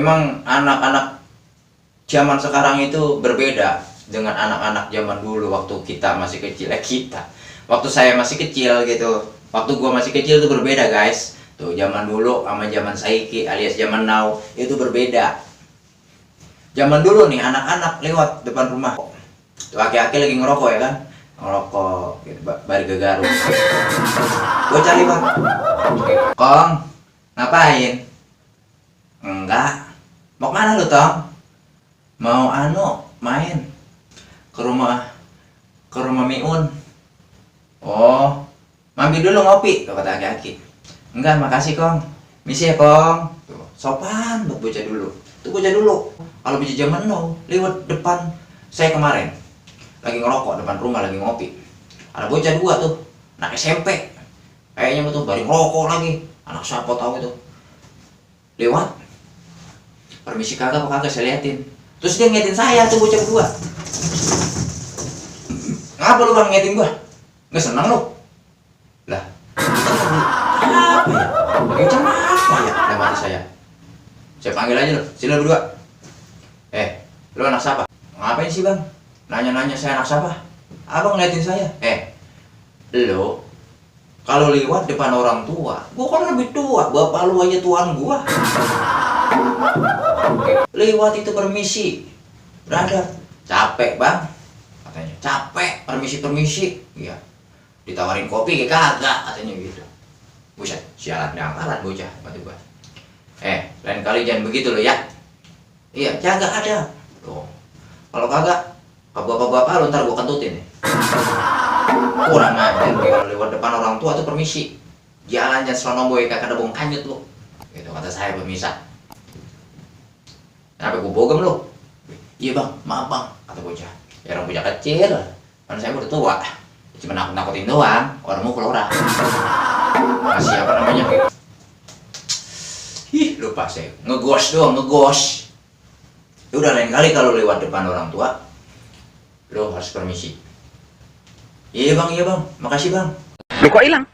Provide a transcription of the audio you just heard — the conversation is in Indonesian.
Memang anak-anak zaman sekarang itu berbeda dengan anak-anak zaman dulu waktu kita masih kecil. Waktu saya masih kecil gitu, waktu gua masih kecil itu berbeda guys. Tuh zaman dulu sama zaman saiki alias zaman now itu berbeda. Zaman dulu nih anak-anak lewat depan rumah, tuh aki-aki lagi ngerokok ya kan, ngerokok gitu, bari gegaru. Gue cari bang, Kong, ngapain? Enggak. Mau kemana lu Tong? Mau main ke rumah Miun. Oh, mampir dulu ngopi, kata aki-aki. Enggak, makasih Kong. Misi ya Kong. Tuh, sopan buat bocah dulu. Tuh bocah dulu. Kalau bocah zaman now lewat depan saya kemarin lagi ngerokok depan rumah lagi ngopi. Ada bocah dua tuh, anak SMP. Kayaknya tuh bari ngerokok lagi. Anak siapa tahu itu. Lewat. Permisi kagak apa kagak saya liatin. Terus dia ngeliatin saya tuh bocah dua. Ngapa lu bang ngeliatin gua? Nggak senang lu? Lah, apa ya? Macam apa ya? Dalam hati saya. Saya panggil aja lu, sini lu berdua. Lu anak siapa? Ngapain sih bang? Nanya-nanya saya anak siapa? Abang ngeliatin saya. Lu kalau lewat depan orang tua, gua kan lebih tua, bapak lu aja tuan gua. Lewat itu permisi, berada. Capek bang, katanya. Capek, permisi. Iya. Ditawarin kopi kayak kagak, katanya gitu. Buset, sialan dangkalan bocah, kata gua. Lain kali jangan begitu lo ya. Iya, jaga ada. Tuh. Kalau kagak, ke bapak-bapak lu ntar gua kentutin. Kurang ajar kalau lewat depan orang tua tuh permisi. Jalan jangan selonong boy kakak ada bong kanyut lu. Gitu kata saya pemisah. Kenapa gua bogem lu? Iya bang, maaf bang, kata bocah. Ya orang bocah kecil, kan saya udah tua. Cuma nakut-nakutin doang, orang mukul orang. Masih apa namanya? Lupa saya. Ngegos doang, ngegos. Udah lain kali kalau lewat depan orang tua, lo harus permisi. Iya bang, makasih bang. Lu kok hilang?